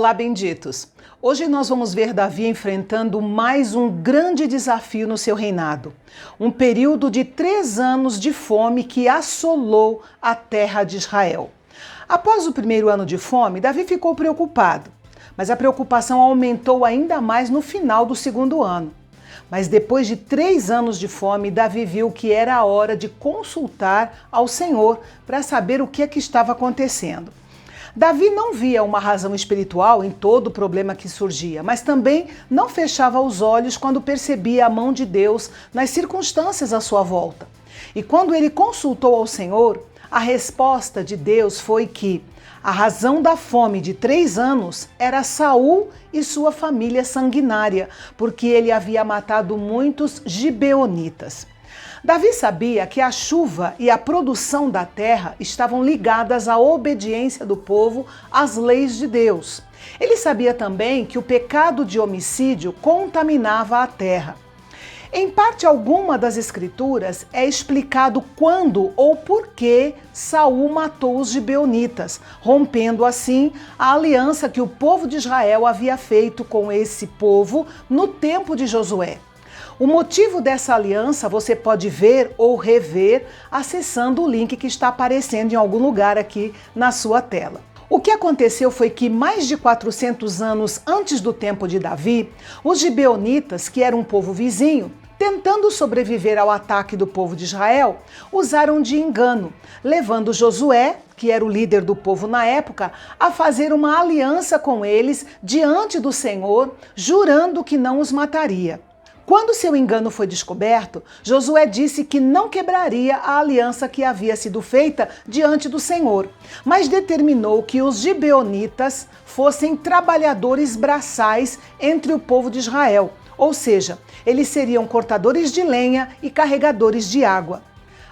Olá, benditos! Hoje nós vamos ver Davi enfrentando mais um grande desafio no seu reinado. Um período de 3 anos de fome que assolou a terra de Israel. Após o primeiro ano de fome, Davi ficou preocupado, mas a preocupação aumentou ainda mais no final do segundo ano. Mas depois de 3 anos de fome, Davi viu que era a hora de consultar ao Senhor para saber o que é que estava acontecendo. Davi não via uma razão espiritual em todo o problema que surgia, mas também não fechava os olhos quando percebia a mão de Deus nas circunstâncias à sua volta. E quando ele consultou ao Senhor, a resposta de Deus foi que a razão da fome de 3 anos era Saul e sua família sanguinária, porque ele havia matado muitos gibeonitas. Davi sabia que a chuva e a produção da terra estavam ligadas à obediência do povo às leis de Deus. Ele sabia também que o pecado de homicídio contaminava a terra. Em parte alguma das escrituras é explicado quando ou por que Saul matou os gibeonitas, rompendo assim a aliança que o povo de Israel havia feito com esse povo no tempo de Josué. O motivo dessa aliança você pode ver ou rever acessando o link que está aparecendo em algum lugar aqui na sua tela. O que aconteceu foi que mais de 400 anos antes do tempo de Davi, os gibeonitas, que eram um povo vizinho, tentando sobreviver ao ataque do povo de Israel, usaram de engano, levando Josué, que era o líder do povo na época, a fazer uma aliança com eles diante do Senhor, jurando que não os mataria. Quando seu engano foi descoberto, Josué disse que não quebraria a aliança que havia sido feita diante do Senhor, mas determinou que os gibeonitas fossem trabalhadores braçais entre o povo de Israel, ou seja, eles seriam cortadores de lenha e carregadores de água.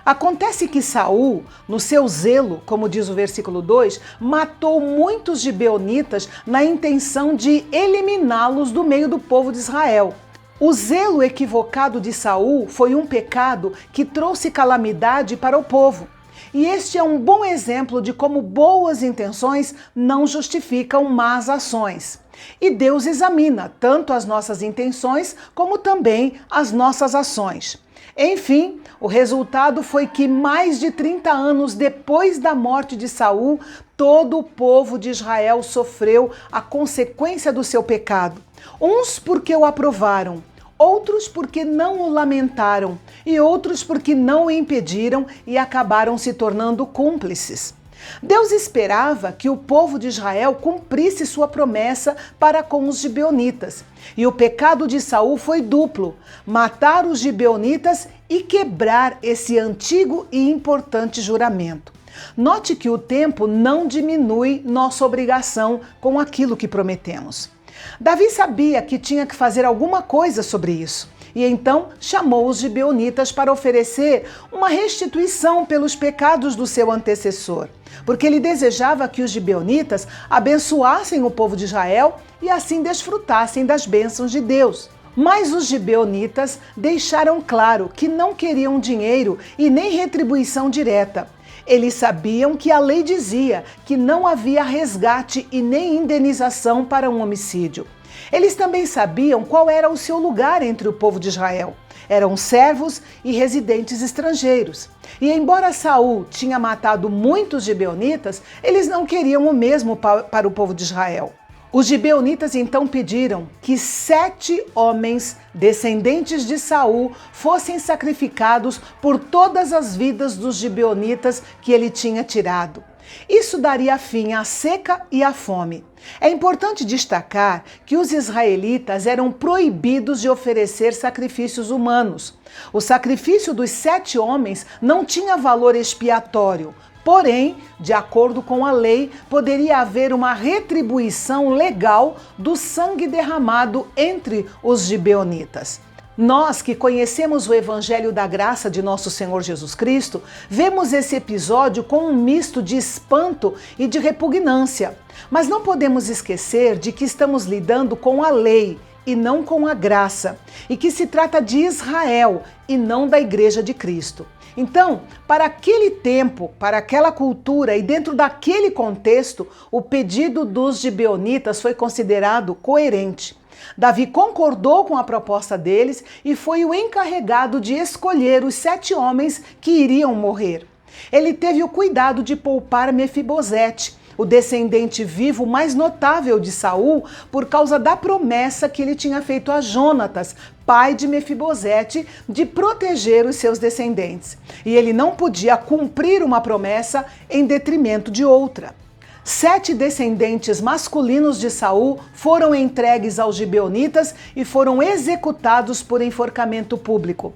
Acontece que Saul, no seu zelo, como diz o versículo 2, matou muitos gibeonitas na intenção de eliminá-los do meio do povo de Israel. O zelo equivocado de Saul foi um pecado que trouxe calamidade para o povo. E este é um bom exemplo de como boas intenções não justificam más ações. E Deus examina tanto as nossas intenções como também as nossas ações. Enfim, o resultado foi que mais de 30 anos depois da morte de Saul, todo o povo de Israel sofreu a consequência do seu pecado. Uns porque o aprovaram, outros porque não o lamentaram e outros porque não o impediram e acabaram se tornando cúmplices. Deus esperava que o povo de Israel cumprisse sua promessa para com os gibeonitas. E o pecado de Saul foi duplo: matar os gibeonitas e quebrar esse antigo e importante juramento. Note que o tempo não diminui nossa obrigação com aquilo que prometemos. Davi sabia que tinha que fazer alguma coisa sobre isso, e então chamou os gibeonitas para oferecer uma restituição pelos pecados do seu antecessor, porque ele desejava que os gibeonitas abençoassem o povo de Israel e assim desfrutassem das bênçãos de Deus. Mas os gibeonitas deixaram claro que não queriam dinheiro e nem retribuição direta. Eles sabiam que a lei dizia que não havia resgate e nem indenização para um homicídio. Eles também sabiam qual era o seu lugar entre o povo de Israel. Eram servos e residentes estrangeiros. E embora Saul tinha matado muitos gibeonitas, eles não queriam o mesmo para o povo de Israel. Os gibeonitas então pediram que 7 homens descendentes de Saul fossem sacrificados por todas as vidas dos gibeonitas que ele tinha tirado. Isso daria fim à seca e à fome. É importante destacar que os israelitas eram proibidos de oferecer sacrifícios humanos. O sacrifício dos 7 homens não tinha valor expiatório. Porém, de acordo com a lei, poderia haver uma retribuição legal do sangue derramado entre os gibeonitas. Nós que conhecemos o Evangelho da Graça de nosso Senhor Jesus Cristo, vemos esse episódio com um misto de espanto e de repugnância. Mas não podemos esquecer de que estamos lidando com a lei e não com a graça, e que se trata de Israel e não da Igreja de Cristo. Então, para aquele tempo, para aquela cultura e dentro daquele contexto, o pedido dos gibeonitas foi considerado coerente. Davi concordou com a proposta deles e foi o encarregado de escolher os 7 homens que iriam morrer. Ele teve o cuidado de poupar Mefibosete, o descendente vivo mais notável de Saul, por causa da promessa que ele tinha feito a Jonatas, pai de Mefibosete, de proteger os seus descendentes. E ele não podia cumprir uma promessa em detrimento de outra. 7 descendentes masculinos de Saul foram entregues aos gibeonitas e foram executados por enforcamento público.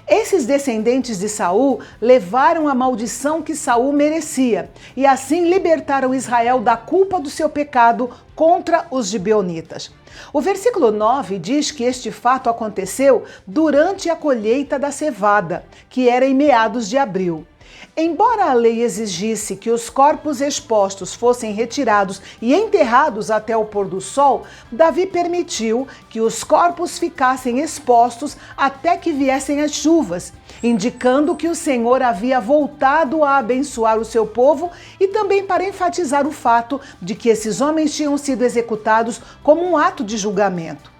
Esses descendentes de Saul levaram a maldição que Saul merecia e assim libertaram Israel da culpa do seu pecado contra os gibeonitas. O versículo 9 diz que este fato aconteceu durante a colheita da cevada, que era em meados de abril. Embora a lei exigisse que os corpos expostos fossem retirados e enterrados até o pôr do sol, Davi permitiu que os corpos ficassem expostos até que viessem as chuvas, indicando que o Senhor havia voltado a abençoar o seu povo e também para enfatizar o fato de que esses homens tinham sido executados como um ato de julgamento.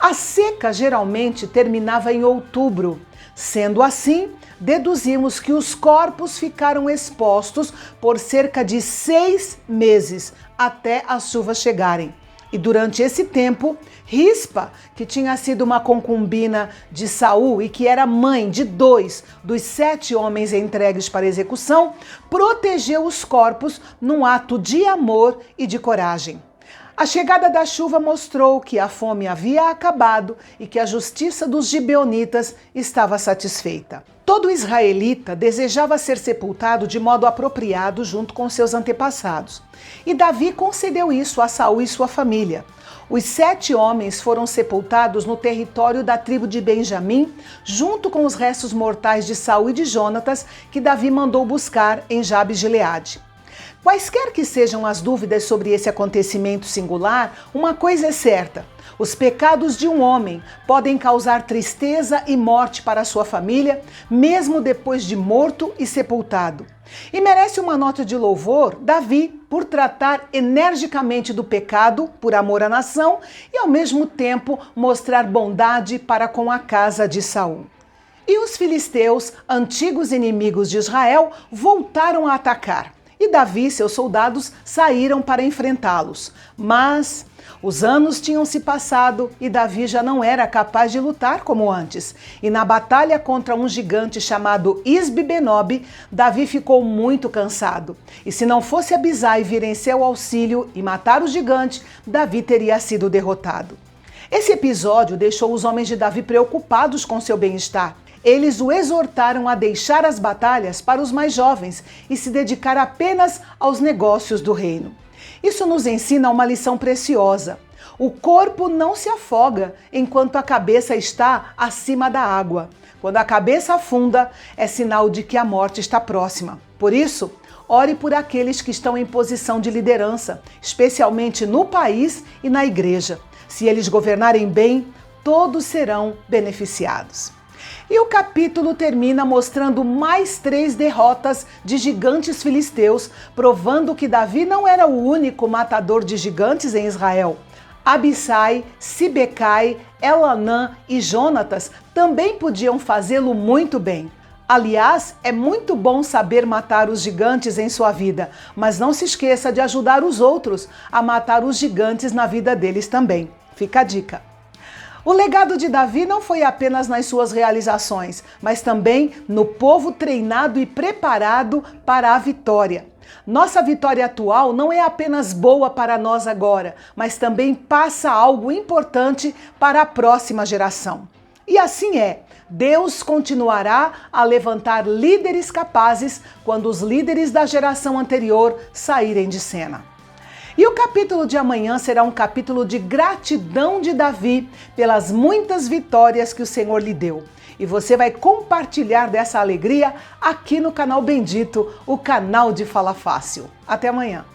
A seca geralmente terminava em outubro. Sendo assim, deduzimos que os corpos ficaram expostos por cerca de 6 meses até as chuvas chegarem. E durante esse tempo, Rispa, que tinha sido uma concubina de Saul e que era mãe de 2 dos 7 homens entregues para execução, protegeu os corpos num ato de amor e de coragem. A chegada da chuva mostrou que a fome havia acabado e que a justiça dos gibeonitas estava satisfeita. Todo israelita desejava ser sepultado de modo apropriado junto com seus antepassados. E Davi concedeu isso a Saul e sua família. Os 7 homens foram sepultados no território da tribo de Benjamim, junto com os restos mortais de Saul e de Jonatas, que Davi mandou buscar em Jabes-Gileade. Quaisquer que sejam as dúvidas sobre esse acontecimento singular, uma coisa é certa: os pecados de um homem podem causar tristeza e morte para a sua família, mesmo depois de morto e sepultado. E merece uma nota de louvor Davi por tratar energicamente do pecado por amor à nação e ao mesmo tempo mostrar bondade para com a casa de Saul. E os filisteus, antigos inimigos de Israel, voltaram a atacar. E Davi e seus soldados saíram para enfrentá-los. Mas os anos tinham se passado e Davi já não era capaz de lutar como antes. E na batalha contra um gigante chamado Isbi-Benob, Davi ficou muito cansado. E se não fosse Abisai vir em seu auxílio e matar o gigante, Davi teria sido derrotado. Esse episódio deixou os homens de Davi preocupados com seu bem-estar. Eles o exortaram a deixar as batalhas para os mais jovens e se dedicar apenas aos negócios do reino. Isso nos ensina uma lição preciosa. O corpo não se afoga enquanto a cabeça está acima da água. Quando a cabeça afunda, é sinal de que a morte está próxima. Por isso, ore por aqueles que estão em posição de liderança, especialmente no país e na igreja. Se eles governarem bem, todos serão beneficiados. E o capítulo termina mostrando mais 3 derrotas de gigantes filisteus, provando que Davi não era o único matador de gigantes em Israel. Abissai, Sibecai, Elanã e Jonatas também podiam fazê-lo muito bem. Aliás, é muito bom saber matar os gigantes em sua vida, mas não se esqueça de ajudar os outros a matar os gigantes na vida deles também. Fica a dica. O legado de Davi não foi apenas nas suas realizações, mas também no povo treinado e preparado para a vitória. Nossa vitória atual não é apenas boa para nós agora, mas também passa algo importante para a próxima geração. E assim é, Deus continuará a levantar líderes capazes quando os líderes da geração anterior saírem de cena. E o capítulo de amanhã será um capítulo de gratidão de Davi pelas muitas vitórias que o Senhor lhe deu. E você vai compartilhar dessa alegria aqui no canal Bendito, o canal de Fala Fácil. Até amanhã.